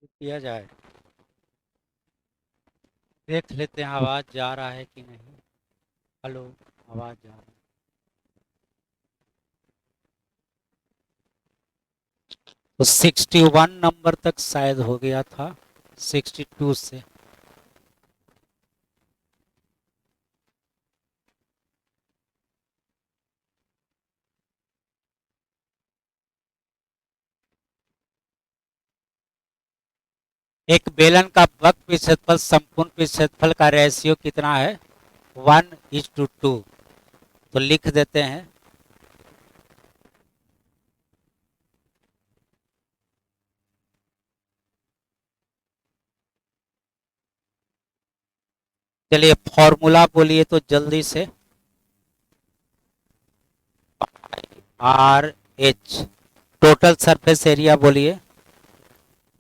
किया जाए। देख लेते हैं आवाज़ जा रहा है कि नहीं। हेलो, आवाज़ जा रहा है। तो 61 नंबर तक शायद हो गया था, 62 से। एक बेलन का वक्र क्षेत्रफल संपूर्ण क्षेत्रफल का रेशियो कितना है? 1:2। तो लिख देते हैं। चलिए फॉर्मूला बोलिए तो जल्दी से। R H, total surface area बोलिए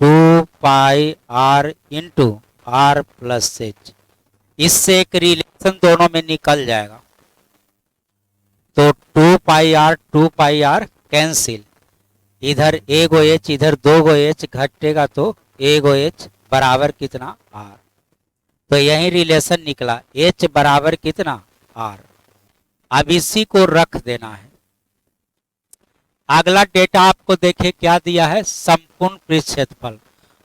2 pi R into R plus H. इससे एक रिलेशन दोनों में निकल जाएगा। तो 2 पाई आर कैंसिल, इधर ए गो एच इधर दो गो एच घटेगा तो ए गो एच बराबर कितना? आर। तो यही रिलेशन निकला, एच बराबर कितना? आर। अब इसी को रख देना है। अगला डेटा आपको देखे क्या दिया है? संपूर्ण पृष्ठ क्षेत्रफल।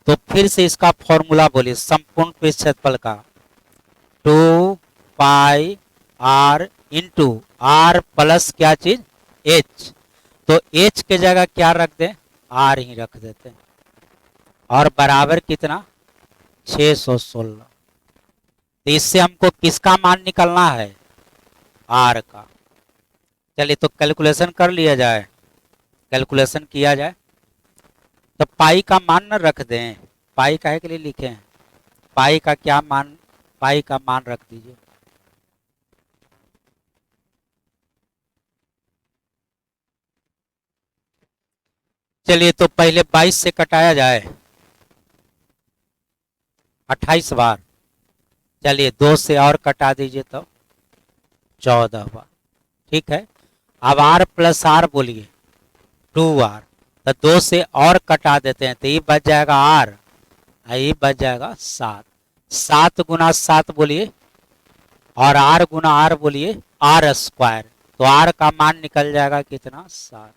तो फिर से इसका फॉर्मूला बोलिए संपूर्ण पृष्ठ क्षेत्रफल का। 2 pi R into R plus क्या चीज? एच। तो एच के जगह क्या रख दें? आर ही रख देते हैं। और बराबर कितना? 616। तो इससे हमको किसका मान निकलना है? आर का। चलिए तो कैलकुलेशन कर लिया जाए। कैलकुलेशन किया जाए तो पाई का मान न रख दें। पाई काहे के लिए लिखे हैं? पाई का क्या मान? पाई का मान रख दीजिए। चलिए तो पहले 22 से कटाया जाए 28 बार। चलिए 2 से और कटा दीजिए तो 14 बार। ठीक है। अब आर प्लस आर बोलिए 2 आर। तो 2 से और कटा देते हैं तो ये बच जाएगा आर, ये बच जाएगा 7। 7 गुना 7 बोलिए, और आर गुना आर बोलिए आर स्क्वायर। तो आर का मान निकल जाएगा कितना? 7।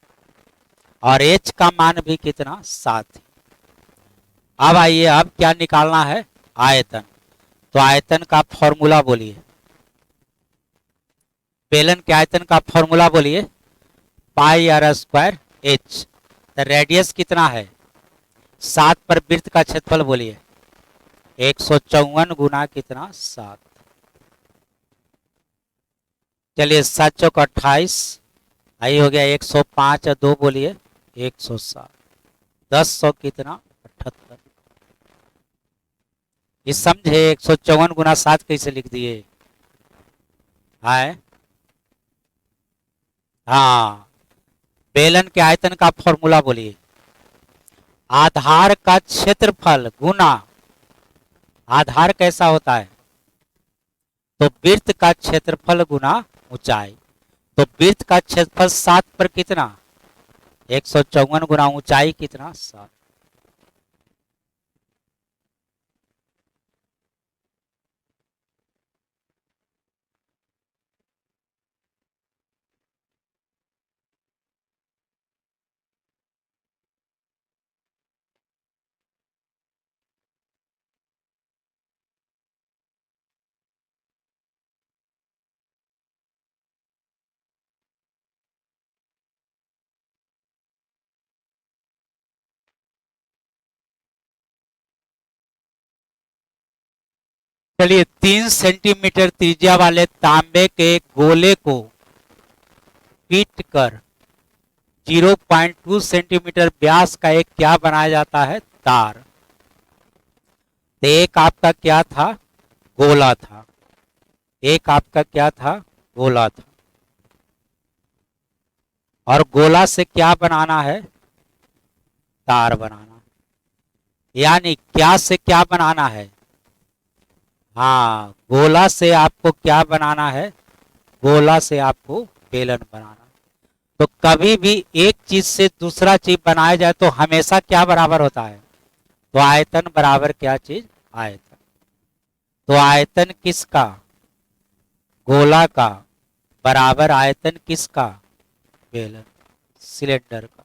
और एच का मान भी कितना? 7। अब आइए, अब क्या निकालना है? आयतन। तो आयतन का फॉर्मूला बोलिए। बेलन के आयतन का फॉर्मूला बोलिए पाई आर स्क्वायर एच। तो रेडियस कितना है? 7 पर वृत्त का क्षेत्रफल बोलिए 154 गुना कितना? 7। चलिए 7 चौक 28, आई हो गया 105 और 2 बोलिए 107। 10 कितना? 78। इस समझे 154 गुना 7 कैसे लिख दिए? है हाँ। बेलन के आयतन का फॉर्मूला बोलिए आधार का क्षेत्रफल गुना, आधार कैसा होता है? तो वृत्त का क्षेत्रफल गुना ऊंचाई। तो वृत्त का क्षेत्रफल 7 पर कितना? 154 गुना ऊंचाई कितना? 7। चलिए 3 सेंटीमीटर त्रिज्या वाले तांबे के गोले को पीट कर 0.2 सेंटीमीटर व्यास का एक क्या बनाया जाता है? तार। तो एक आपका क्या था? गोला था। एक आपका क्या था? गोला था। और गोला से क्या बनाना है? तार बनाना। यानी क्या से क्या बनाना है? हाँ, गोला से आपको क्या बनाना है? गोला से आपको बेलन बनाना। तो कभी भी एक चीज से दूसरा चीज बनाया जाए तो हमेशा क्या बराबर होता है? तो आयतन बराबर क्या चीज, आयतन। तो आयतन किसका, गोला का, बराबर आयतन किसका, बेलन, सिलेंडर का।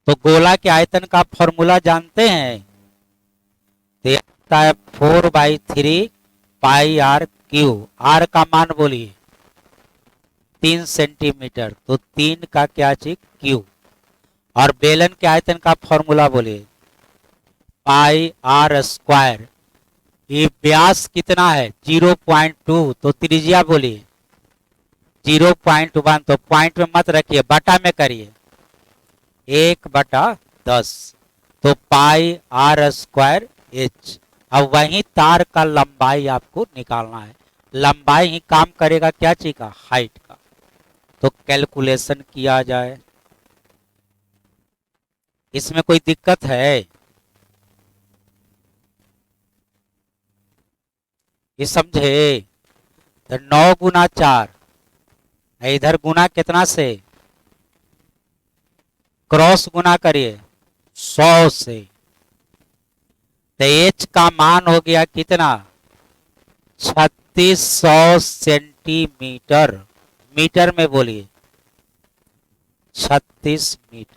तो गोला के आयतन का फॉर्मूला जानते हैं, तो ये आता है 4/3 पाई आर क्यू। आर का मान बोलिए 3 सेंटीमीटर, तो 3 का क्या चीज, क्यू। और बेलन के आयतन का फॉर्मूला बोलिए पाई आर स्क्वायर। ये व्यास कितना है 0.2, तो त्रिज्या बोलिए 0.1। तो पॉइंट में मत रखिए, बटा में करिए, 1/10। तो पाई आर स्क्वायर एच। अब वही तार का लंबाई आपको निकालना है, लंबाई ही काम करेगा क्या चीज का, हाइट का। तो कैलकुलेशन किया जाए, इसमें कोई दिक्कत है, ये समझे। तो 9 × 4, इधर गुना कितना से, क्रॉस गुना करिए 100 से। तो एच का मान हो गया कितना, 3600 सेंटीमीटर। मीटर में बोलिए 36 मीटर।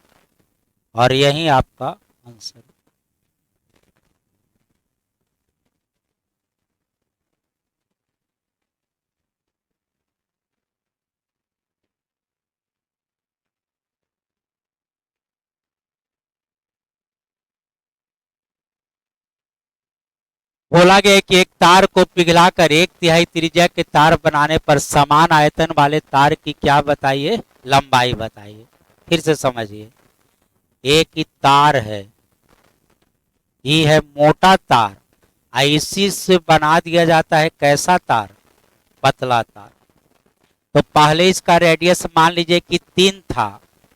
और यही आपका आंसर। बोला गया कि एक तार को पिघलाकर 1/3 त्रिज्या के तार बनाने पर समान आयतन वाले तार की क्या बताइए, लंबाई बताइए। फिर से समझिए, एक ही तार है, ये है मोटा तार, इसी से बना दिया जाता है कैसा तार, पतला तार। तो पहले इसका रेडियस मान लीजिए कि 3 था,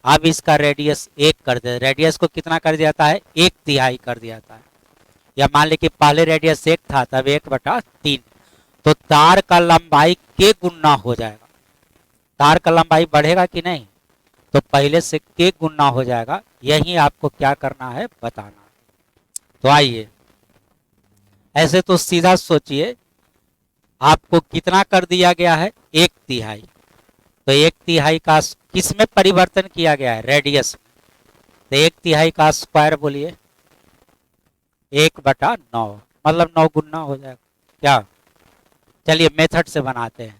अब इसका रेडियस 1 कर दे, रेडियस को कितना कर दिया जाता है, 1/3 कर दिया जाता है। या मान लीजिए कि पहले रेडियस 1 था, तब 1/3। तो तार का लंबाई के गुना हो जाएगा, तार का लंबाई बढ़ेगा कि नहीं, तो पहले से के गुना हो जाएगा। यही आपको क्या करना है, बताना। तो आइए, ऐसे तो सीधा सोचिए, आपको कितना कर दिया गया है, 1/3। तो 1/3 का किस में परिवर्तन किया गया है, रेडियस में। तो 1/3 का स्क्वायर बोलिए 1/9, मतलब 9 गुना हो जाएगा क्या। चलिए मेथड से बनाते हैं।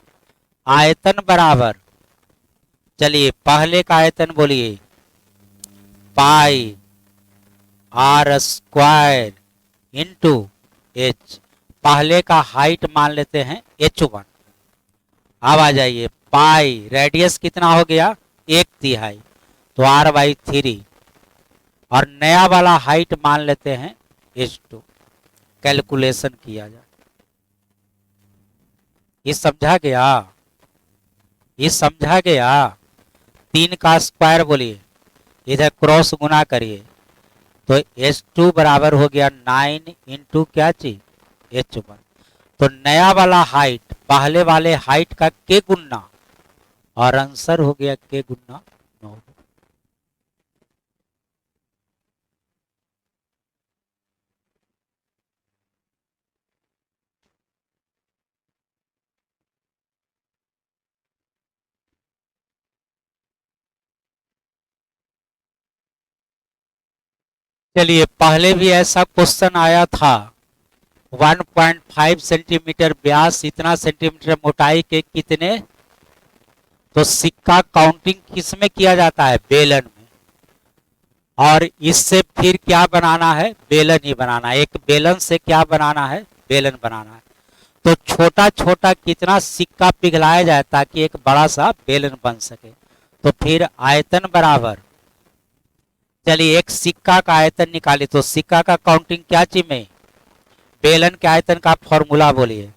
आयतन बराबर, चलिए पहले का आयतन बोलिए पाई आर स्क्वायर इंटू एच। पहले का हाइट मान लेते हैं h1। अब आ जाइए, पाई रेडियस कितना हो गया, 1/3, तो r/3। और नया वाला हाइट मान लेते हैं h2। कैलकुलेशन किया जाए, ये समझा गया, ये समझा गया। 3 का स्क्वायर बोलिए, इधर क्रॉस गुना करिए, तो h2 बराबर हो गया 9 इंटू क्या चीज, h1। तो नया वाला हाइट पहले वाले हाइट का के गुना, और आंसर हो गया के गुना 9। चलिए, पहले भी ऐसा क्वेश्चन आया था, 1.5 सेंटीमीटर व्यास, इतना सेंटीमीटर मोटाई के कितने। तो सिक्का काउंटिंग किस में किया जाता है, बेलन में। और इससे फिर क्या बनाना है, बेलन ही बनाना है। एक बेलन से क्या बनाना है, बेलन बनाना है। तो छोटा छोटा कितना सिक्का पिघलाया जाए ताकि एक बड़ा सा बेलन बन सके। तो फिर आयतन बराबर, चलिए एक सिक्का का आयतन निकालिए। तो सिक्का का काउंटिंग क्या चीज में, बेलन के आयतन का फॉर्मूला बोलिए।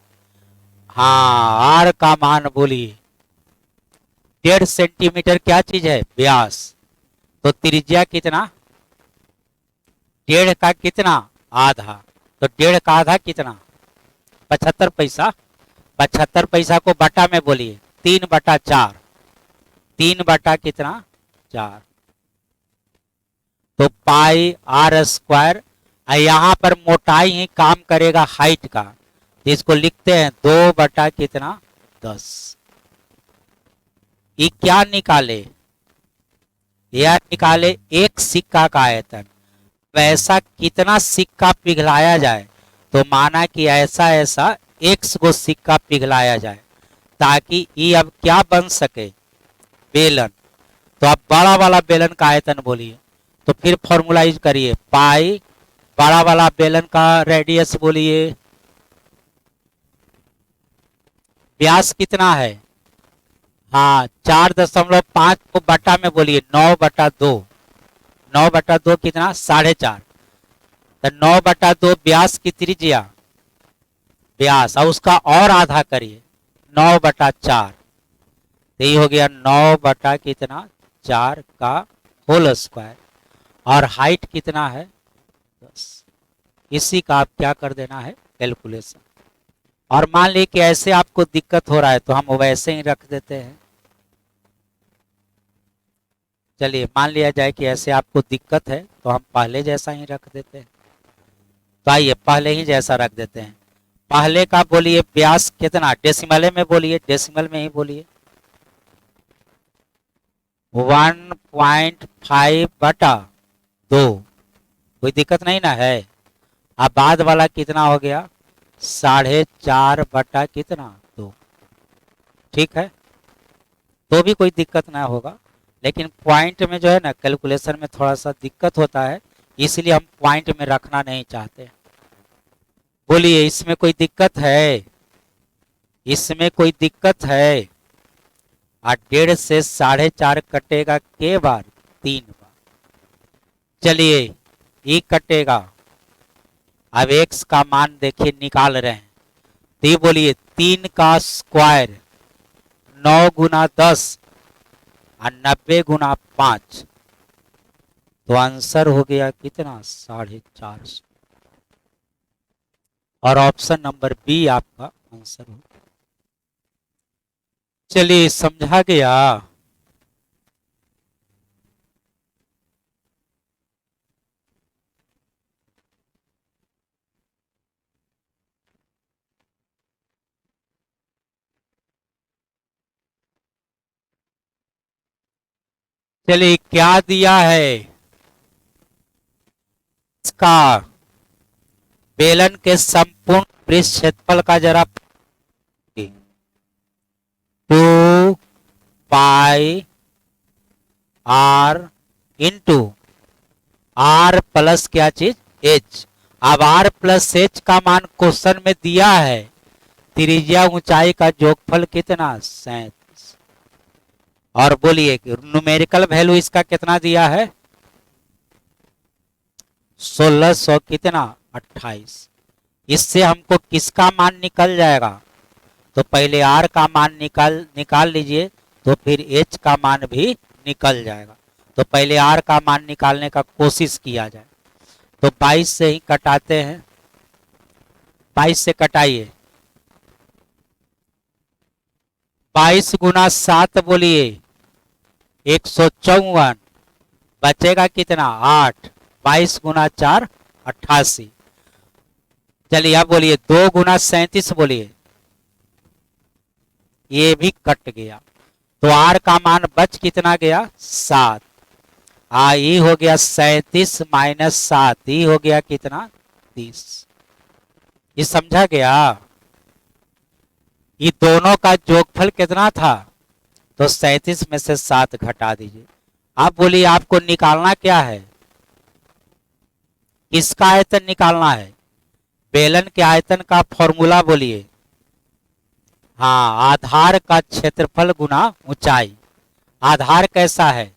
हाँ, आर का मान बोलिए 1.5 सेंटीमीटर क्या चीज है, व्यास। तो त्रिज्या कितना, 1.5 का कितना, आधा। तो 1.5 का आधा कितना, 75 पैसा। 75 पैसा को बटा में बोलिए 3/4। 3 बटा कितना, 4। तो पाई आर स्क्वायर। यहाँ पर मोटाई ही काम करेगा हाइट का, जिसको लिखते हैं 2 बटा कितना 10। ये क्या निकाले, यह निकाले एक सिक्का का आयतन। वैसा कितना सिक्का पिघलाया जाए, तो माना कि ऐसा ऐसा एक्स को सिक्का पिघलाया जाए, ताकि ये अब क्या बन सके, बेलन। तो आप बड़ा वाला बेलन का आयतन बोलिए, तो फिर फॉर्मुलाइज करिए, पाई बड़ा वाला बेलन का रेडियस बोलिए, व्यास कितना है, हाँ 4.5 को बटा में बोलिए 9/2। 9/2 कितना 4.5। तो 9/2 व्यास की त्रिज्या, व्यास, और उसका और आधा करिए 9/4। तो ये हो गया 9 बटा कितना 4 का होल स्क्वायर। और हाइट कितना है 10। इसी का आप क्या कर देना है कैलकुलेशन। और मान ली कि ऐसे आपको दिक्कत हो रहा है, तो हम वैसे ही रख देते हैं। चलिए मान लिया जाए कि ऐसे आपको दिक्कत है, तो हम पहले जैसा ही रख देते हैं। तो आइए पहले ही जैसा रख देते हैं। पहले का बोलिए व्यास कितना, डेसिमल में बोलिए, डेसिमल में ही बोलिए, 1.5/2। कोई दिक्कत नहीं ना है। अब बाद वाला कितना हो गया 4.5 बटा कितना 2। ठीक है, तो भी कोई दिक्कत ना होगा, लेकिन पॉइंट में जो है ना कैलकुलेशन में थोड़ा सा दिक्कत होता है, इसलिए हम पॉइंट में रखना नहीं चाहते। बोलिए इसमें कोई दिक्कत है, इसमें कोई दिक्कत है। 1.5 से 4.5 कटेगा के बार 3 बार। चलिए ये कटेगा। अब x का मान देखिए निकाल रहे हैं, तो ये बोलिए 3 का स्क्वायर 9 गुना 10 और 90 गुना 5। तो आंसर हो गया कितना 450। और ऑप्शन नंबर बी आपका आंसर हो। चलिए समझा गया। चलिए क्या दिया है, इसका बेलन के संपूर्ण पृष्ठ क्षेत्रफल का जरा 2 पाई r आर प्लस क्या चीज एच। अब r प्लस एच का मान क्वेश्चन में दिया है, त्रिज्या ऊंचाई का जोगफल कितना 37। और बोलिए न्यूमेरिकल वैल्यू इसका कितना दिया है 1600 कितना 28। इससे हमको किसका मान निकल जाएगा, तो पहले आर का मान निकाल लीजिए, तो फिर एच का मान भी निकल जाएगा। तो पहले आर का मान निकालने का कोशिश किया जाए। तो 22 से ही कटाते हैं, 22 से कटाइए, 22 गुना 7 बोलिए 154, बचेगा कितना 8। 22 गुना 4 88। चलिए अब बोलिए 2 गुना 37 बोलिए, ये भी कट गया। तो आर का मान बच कितना गया 7। ये हो गया 37 माइनस 7, ये हो गया कितना 30। ये समझा गया। ये दोनों का जोगफल कितना था, तो 37 में से 7 घटा दीजिए। आप बोलिए आपको निकालना क्या है, किसका आयतन निकालना है, बेलन के आयतन का फॉर्मूला बोलिए, हाँ आधार का क्षेत्रफल गुना ऊंचाई। आधार कैसा है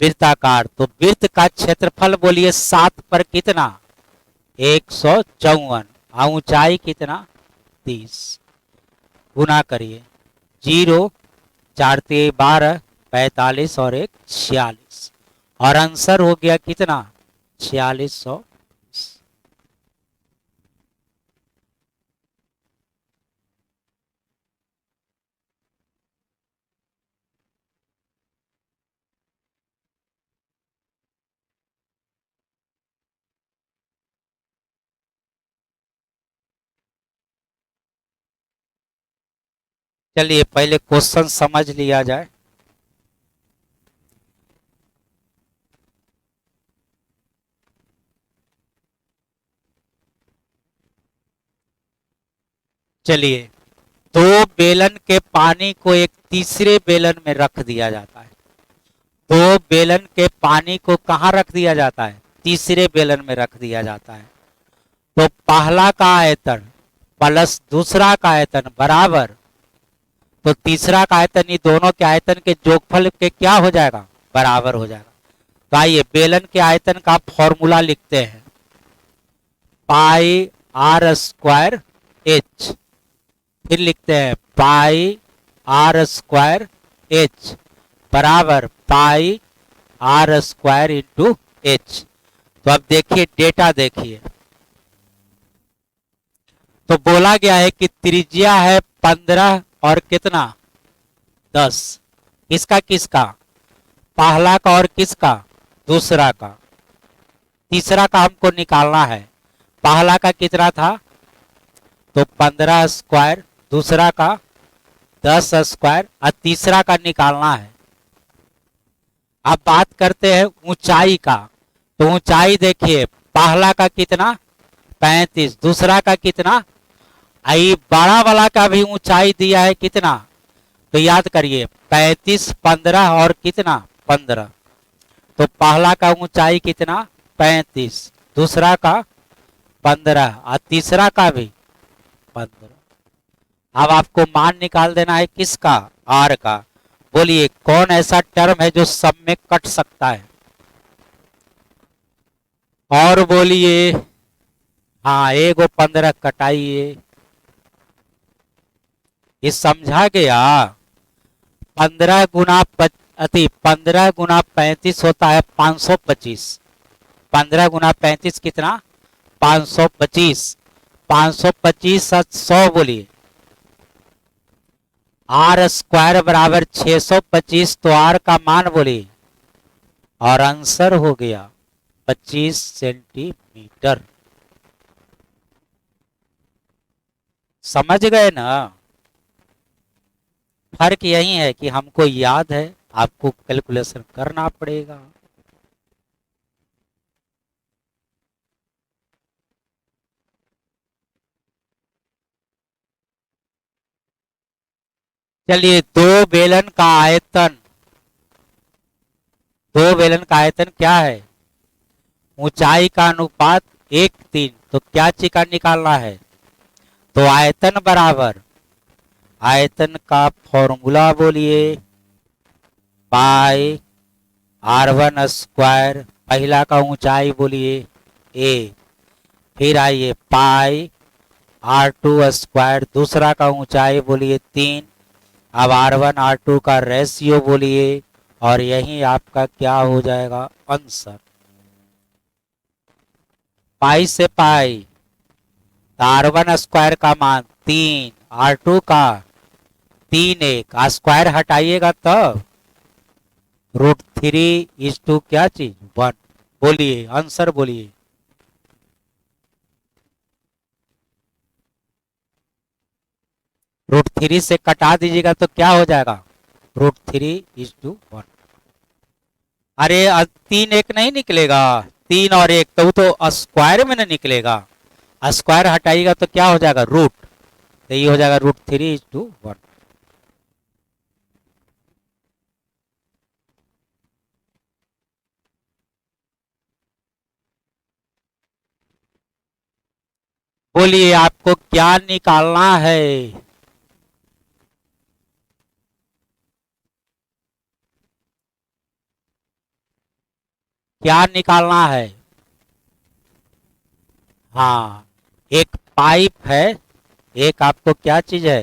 वृत्ताकार, तो वृत्त का क्षेत्रफल बोलिए 7 पर कितना 154, और ऊंचाई कितना 30। गुना करिए 0 4 12 45 और 1 46। और आंसर हो गया कितना 4600। चलिए पहले क्वेश्चन समझ लिया जाए। चलिए, दो बेलन के पानी को एक तीसरे बेलन में रख दिया जाता है। दो बेलन के पानी को कहाँ रख दिया जाता है? तीसरे बेलन में रख दिया जाता है। तो पहला का आयतन प्लस दूसरा का आयतन बराबर, तो तीसरा का आयतन ये दोनों के आयतन के जोगफल के क्या हो जाएगा? बराबर हो जाएगा। तो आइए बेलन के आयतन का फॉर्मूला लिखते हैं, पाई आर स्क्वायर एच। फिर लिखते हैं पाई आर स्क्वायर एच बराबर पाई आर स्क्वायर इंटू एच। तो अब देखिए डेटा देखिए, तो बोला गया है कि त्रिज्या है 15 और कितना 10। किसका किसका? पहला का और किसका? दूसरा का। तीसरा का हमको निकालना है। पहला का कितना था? तो 15 स्क्वायर, दूसरा का 10 स्क्वायर और तीसरा का निकालना है। अब बात करते हैं ऊंचाई का। तो ऊंचाई देखिए, पहला का कितना 35, दूसरा का कितना, आई बड़ा वाला का भी ऊंचाई दिया है कितना, तो याद करिए 35 15 और कितना 15। तो पहला का ऊंचाई कितना 35, दूसरा का 15 और तीसरा का भी 15। अब आपको मान निकाल देना है किसका? आर का। बोलिए कौन ऐसा टर्म है जो सब में कट सकता है? और बोलिए, हाँ एगो 15 कटाइए। ये समझा गया? 15 गुना 15 गुना 35 होता है 525। 15 गुना 35 कितना? 525। 525 100 बोलिए। आर स्क्वायर बराबर 625, तो आर का मान बोलिए, और आंसर हो गया 25 सेंटीमीटर। समझ गए ना? फर्क यही है कि हमको याद है, आपको कैलकुलेशन करना पड़ेगा। चलिए दो बेलन का आयतन, दो बेलन का आयतन क्या है? ऊंचाई का अनुपात 1:3। तो क्या चीज का निकालना है? तो आयतन बराबर, आयतन का फॉर्मूला बोलिए, पाई R1 स्क्वायर, पहला का ऊंचाई बोलिए a। फिर आइए पाई R2 स्क्वायर, दूसरा का ऊंचाई बोलिए 3। अब R1 R2 का रेशियो बोलिए, और यही आपका क्या हो जाएगा? आंसर। पाई से पाई, R1 स्क्वायर का मान 3, R2 का 3 1, स्क्वायर हटाइएगा तब √3 क्या चीज 1। बोलिए आंसर बोलिए। √3 से कटा दीजिएगा तो क्या हो जाएगा? √3:1। अरे 3 1 नहीं निकलेगा, 3 और 1 तो स्क्वायर में ना निकलेगा। स्क्वायर हटाइएगा तो क्या हो जाएगा? रूट। तो ये हो जाएगा √3:1। बोलिए आपको क्या निकालना है? क्या निकालना है? हाँ, एक पाइप है, एक आपको क्या चीज है?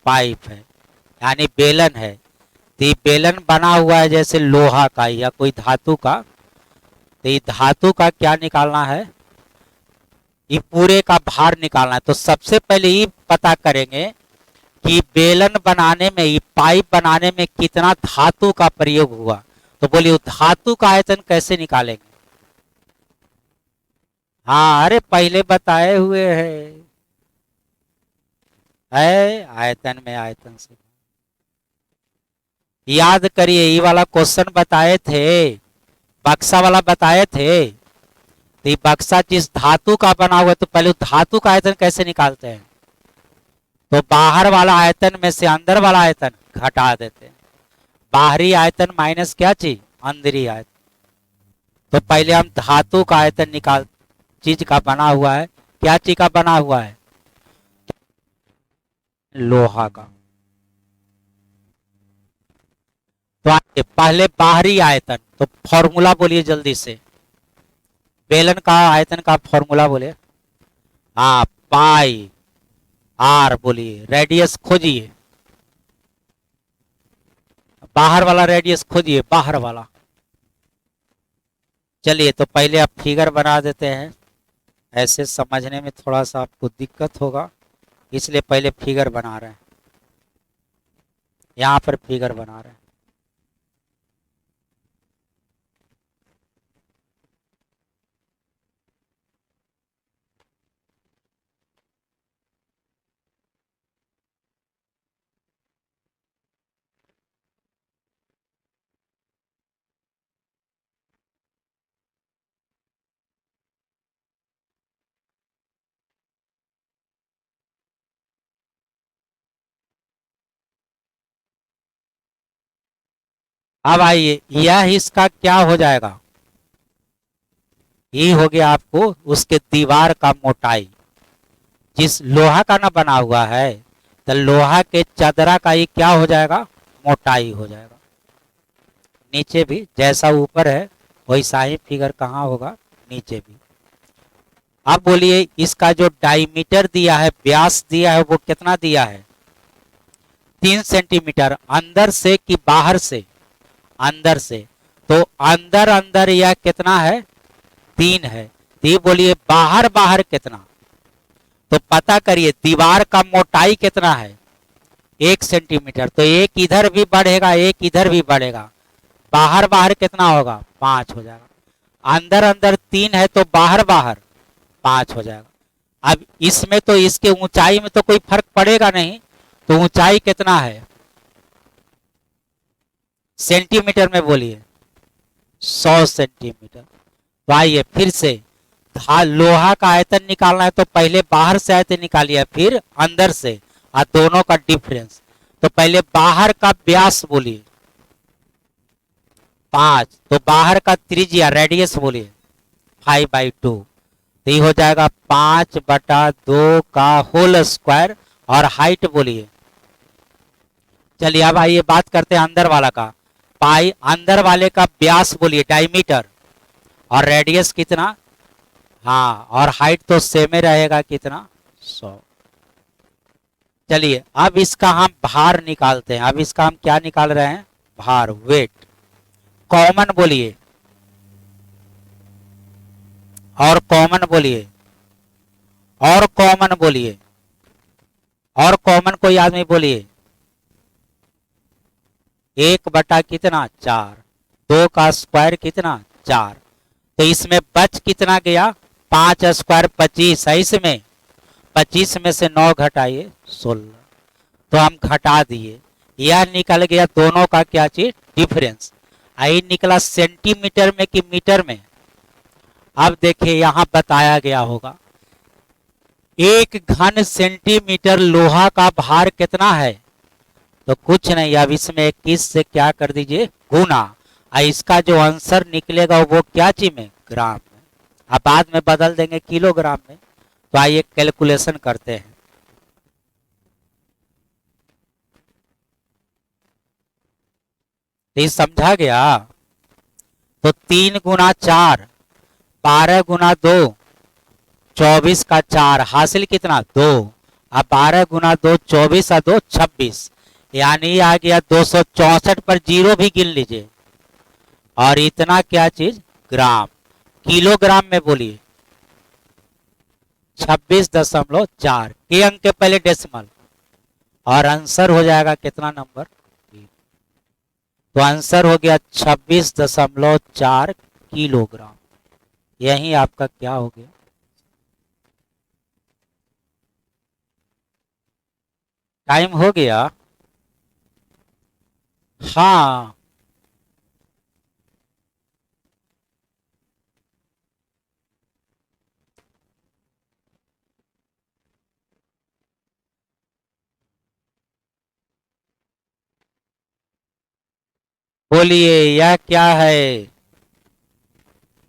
पाइप है, यानी बेलन है। तो ये बेलन बना हुआ है जैसे लोहा का या कोई धातु का। तो ये धातु का क्या निकालना है? ये पूरे का भार निकालना है। तो सबसे पहले ये पता करेंगे कि बेलन बनाने में, ये पाइप बनाने में कितना धातु का प्रयोग हुआ। तो बोलिए धातु का आयतन कैसे निकालेंगे? हाँ अरे पहले बताए हुए है आयतन में आयतन से। याद करिए, ये वाला क्वेश्चन बताए थे, बक्सा वाला बताए थे। तो ये बक्सा जिस धातु का बना हुआ है, तो पहले धातु का आयतन कैसे निकालते हैं? तो बाहर वाला आयतन में से अंदर वाला आयतन घटा देते हैं। बाहरी आयतन माइनस क्या चीज? अंदरी आयतन। तो पहले हम धातु का आयतन निकाल, चीज का बना हुआ है, क्या चीज का बना हुआ है? लोहा का। तो आइए पहले बाहरी आयतन, तो फॉर्मूला बोलिए जल्दी से, बेलन का आयतन का फॉर्मूला बोले। हाँ, पाई आर बोलिए, रेडियस खोजिए, बाहर वाला रेडियस खोजिए, बाहर वाला। चलिए तो पहले आप फिगर बना देते हैं, ऐसे समझने में थोड़ा सा आपको दिक्कत होगा, इसलिए पहले फिगर बना रहे हैं। यहाँ पर फिगर बना रहे हैं। अब आइए, यह इसका क्या हो जाएगा? ये हो गया आपको उसके दीवार का मोटाई, जिस लोहा का ना बना हुआ है, तो लोहा के चदरा का ये क्या हो जाएगा? मोटाई हो जाएगा। नीचे भी जैसा ऊपर है वैसा ही फिगर कहाँ होगा? नीचे भी। अब बोलिए, इसका जो डायमीटर दिया है, व्यास दिया है, वो कितना दिया है? 3 सेंटीमीटर। अंदर से कि बाहर से? अंदर से। तो अंदर अंदर यह कितना है? 3 है। तो ये बोलिए बाहर बाहर कितना? तो पता करिए, दीवार का मोटाई कितना है? 1 सेंटीमीटर। तो एक इधर भी बढ़ेगा, एक इधर भी बढ़ेगा, बाहर बाहर कितना होगा? 5 हो जाएगा। अंदर अंदर 3 है, तो बाहर बाहर 5 हो जाएगा। अब इसमें तो इसके ऊंचाई में तो कोई फर्क पड़ेगा नहीं, तो ऊंचाई कितना है? सेंटीमीटर में बोलिए। 100 सेंटीमीटर। तो आइए फिर से, लोहा का आयतन निकालना है, तो पहले बाहर से आयतन निकालिए, फिर अंदर से, और दोनों का डिफरेंस। तो पहले बाहर का व्यास बोलिए 5, तो बाहर का त्रिज्या रेडियस बोलिए 5/2। तो ये हो जाएगा 5/2 का होल स्क्वायर। और हाइट बोलिए, चलिए अब आइए बात करते हैं अंदर वाला का। पाई, अंदर वाले का व्यास बोलिए डायमीटर, और रेडियस कितना? हाँ, और हाइट तो सेम ही रहेगा, कितना? 100। चलिए अब इसका हम भार निकालते हैं। अब इसका हम क्या निकाल रहे हैं? भार, वेट। कॉमन बोलिए, और कॉमन बोलिए, और कॉमन बोलिए, और कॉमन कोई आदमी बोलिए। 1 बटा कितना? 4। 2 का स्क्वायर कितना? 4। तो इसमें बच कितना गया? 5 स्क्वायर 25 है, इसमें 25 में से 9 घटाइए 16। तो हम घटा दिए, यह निकल गया दोनों का क्या चीज? डिफरेंस। आई निकला सेंटीमीटर में कि मीटर में? अब देखिए यहां बताया गया होगा, 1 घन सेंटीमीटर लोहा का भार कितना है? तो कुछ नहीं, अब इसमें 21 से क्या कर दीजिए? गुना। इसका जो आंसर निकलेगा वो क्या चीज में? ग्राम में। अब बाद में बदल देंगे किलोग्राम में। तो आइए कैलकुलेशन करते हैं। ये समझा गया? तो 3 × 4, 12 × 2, 24 का 4, हासिल कितना? 2। अब 12 × 2 24 और 2 26, यानी आ गया 264 पर जीरो भी गिन लीजिए। और इतना क्या चीज? ग्राम। किलोग्राम में बोलिए 26.4 के अंक के पहले डेसिमल, और आंसर हो जाएगा कितना नंबर? तो आंसर हो गया 26.4 किलोग्राम। यही आपका क्या हो गया? टाइम हो गया। हाँ, बोलिए यह क्या है?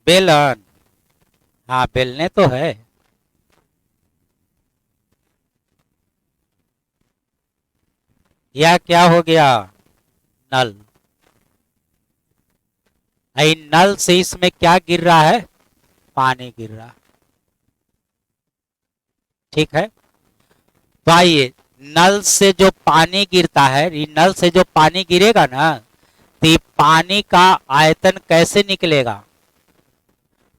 बेलन। हाँ, बेलने तो है। यह क्या हो गया? नल। नल से इसमें क्या गिर रहा है? पानी गिर रहा। ठीक है, तो आइए, नल से जो पानी गिरता है, ये नल से जो पानी गिरेगा ना, तो ये पानी का आयतन कैसे निकलेगा?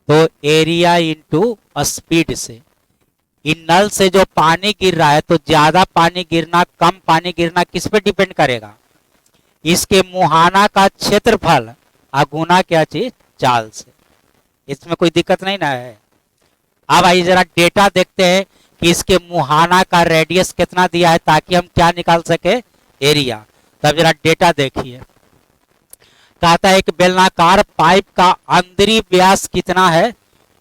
तो एरिया इंटू स्पीड से। इन नल से जो पानी गिर रहा है, तो ज्यादा पानी गिरना कम पानी गिरना किस पे डिपेंड करेगा? इसके मुहाना का क्षेत्रफल अगुना क्या चीज? चाल से। इसमें कोई दिक्कत नहीं ना है। अब आइए जरा डेटा देखते हैं कि इसके मुहाना का रेडियस कितना दिया है, ताकि हम क्या निकाल सके? एरिया। तब जरा डेटा देखिए। कहता है एक बेलनाकार पाइप का अंदरी व्यास कितना है?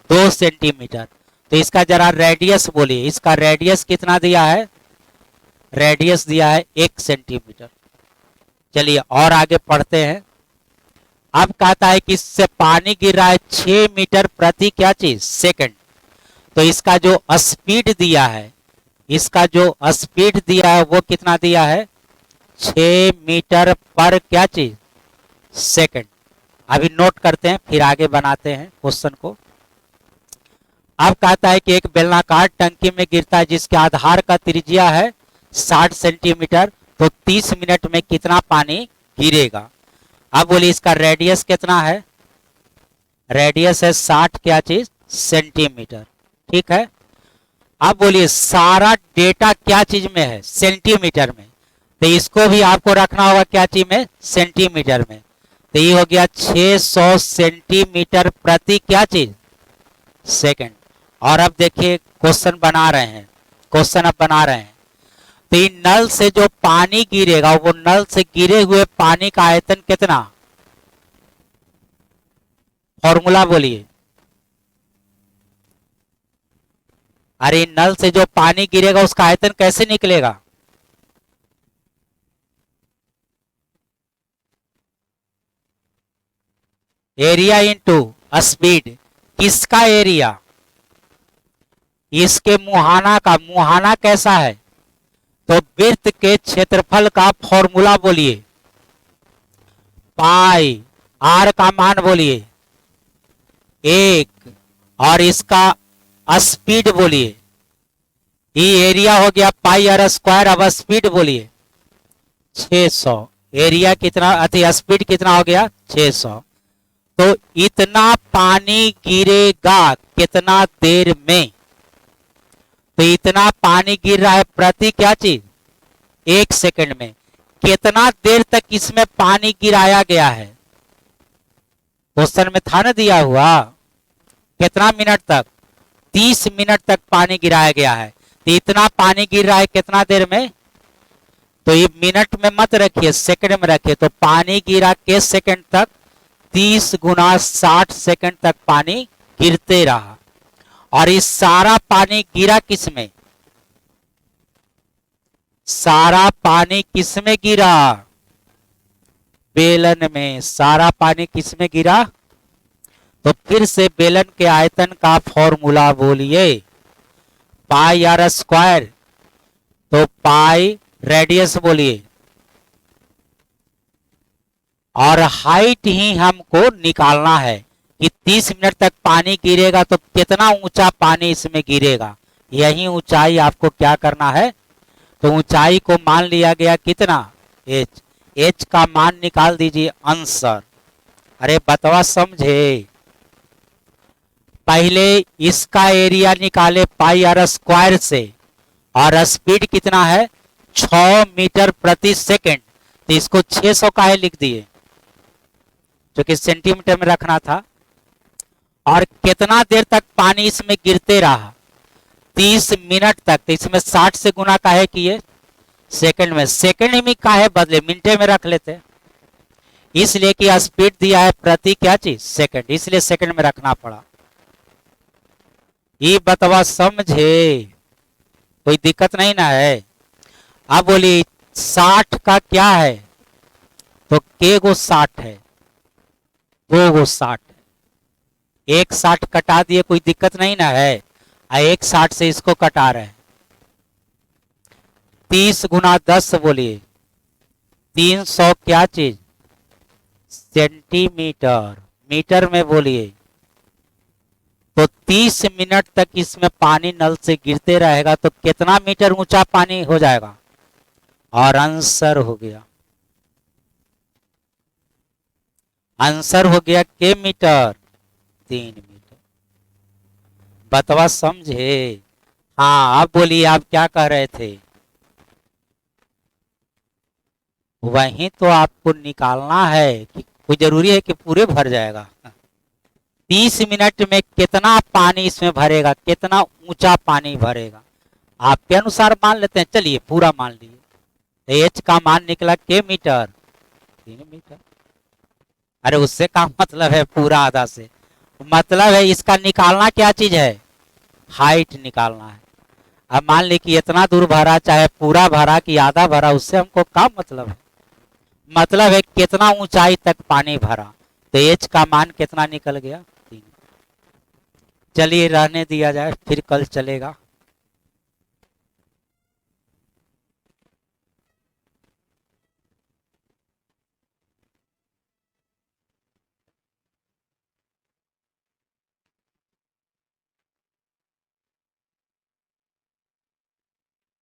2 सेंटीमीटर। तो इसका जरा रेडियस बोलिए, इसका रेडियस कितना दिया है? रेडियस दिया है 1 सेंटीमीटर। चलिए और आगे पढ़ते हैं। अब कहता है कि इससे पानी गिर रहा है 6 मीटर प्रति क्या चीज? सेकंड। तो इसका जो स्पीड दिया है, इसका जो स्पीड दिया है वो कितना दिया है? 6 मीटर पर क्या चीज? सेकंड। अभी नोट करते हैं, फिर आगे बनाते हैं क्वेश्चन को। अब कहता है कि एक बेलनाकार टंकी में गिरता है जिसके आधार का त्रिज्या है 60 सेंटीमीटर, तो 30 मिनट में कितना पानी गिरेगा? अब बोलिए इसका रेडियस कितना है? रेडियस है 60 क्या चीज? सेंटीमीटर। ठीक है, अब बोलिए सारा डेटा क्या चीज में है? सेंटीमीटर में। तो इसको भी आपको रखना होगा क्या चीज में? सेंटीमीटर में। तो ये हो गया 600 सेंटीमीटर प्रति क्या चीज? सेकंड। और अब देखिए क्वेश्चन बना रहे हैं, क्वेश्चन अब बना रहे हैं। तो इन नल से जो पानी गिरेगा, वो नल से गिरे हुए पानी का आयतन कितना? फॉर्मूला बोलिए। अरे नल से जो पानी गिरेगा उसका आयतन कैसे निकलेगा? Area into speed. किसका एरिया? इसके मुहाना का। मुहाना कैसा है? तो वृत्त के क्षेत्रफल का फॉर्मूला बोलिए। पाई। आर का मान बोलिए 1, और इसका स्पीड बोलिए। ये एरिया हो गया पाई आर स्क्वायर। अब स्पीड बोलिए 600। एरिया कितना, अति स्पीड कितना हो गया? 600। तो इतना पानी गिरेगा कितना देर में? तो इतना पानी गिर रहा है प्रति क्या चीज? 1 सेकंड में। कितना देर तक इसमें पानी गिराया गया है? क्वेश्चन में था ना दिया हुआ। कितना मिनट तक? 30 मिनट तक पानी गिराया गया है। तो इतना पानी गिर रहा है कितना देर में? तो ये मिनट में मत रखिए, सेकंड में रखिए। तो पानी गिरा किस सेकंड तक? 30 गुना 60 सेकंड तक पानी गिरते रहा। और इस सारा पानी गिरा किस में? सारा पानी किस में गिरा? बेलन में। सारा पानी किस में गिरा? तो फिर से बेलन के आयतन का फॉर्मूला बोलिए। पाई आर स्क्वायर। तो पाई रेडियस बोलिए, और हाइट ही हमको निकालना है कि 30 मिनट तक पानी गिरेगा तो कितना ऊंचा पानी इसमें गिरेगा। यही ऊंचाई आपको क्या करना है? तो ऊंचाई को मान लिया गया कितना? h। h का मान निकाल दीजिए आंसर। अरे बतवा समझे। पहले इसका एरिया निकाले पाई आर स्क्वायर से, और स्पीड कितना है? 6 मीटर प्रति सेकंड। तो इसको 600 का है लिख दिए, जो कि सेंटीमीटर में रखना था। और कितना देर तक पानी इसमें गिरते रहा? 30 मिनट तक। तो इसमें 60 से गुना का है कि ये सेकंड में। सेकंड में का है बदले मिनटे में रख लेते। इसलिए कि स्पीड दिया है प्रति क्या चीज सेकंड, इसलिए सेकंड में रखना पड़ा। ये बतवा समझे, कोई दिक्कत नहीं ना है। अब बोली 60 का क्या है, तो के गो 60 है, 2 गो 60 है, एक 60 कटा दिए, कोई दिक्कत नहीं ना है। एक 60 से इसको कटा रहे हैं। 30 गुना 10 बोलिए 300 क्या चीज सेंटीमीटर, मीटर में बोलिए। तो 30 मिनट तक इसमें पानी नल से गिरते रहेगा तो कितना मीटर ऊंचा पानी हो जाएगा, और आंसर हो गया, आंसर हो गया के मीटर 3 मीटर। बतवा समझे। हाँ अब बोलिए आप क्या कह रहे थे। वहीं तो आपको निकालना है कि कोई जरूरी है कि पूरे भर जाएगा। 30 मिनट में कितना पानी इसमें भरेगा, कितना ऊंचा पानी भरेगा, आपके अनुसार मान लेते हैं। चलिए पूरा मान लिए, एच का मान निकला के मीटर 3 मीटर। अरे उससे क्या मतलब है पूरा आधा से, मतलब है इसका निकालना क्या चीज है, हाइट निकालना है। अब मान ली कि इतना दूर भरा, चाहे पूरा भरा कि आधा भरा, उससे हमको क्या मतलब है, मतलब है कितना ऊंचाई तक पानी भरा। तो एच का मान कितना निकल गया 3। चलिए रहने दिया जाए, फिर कल चलेगा।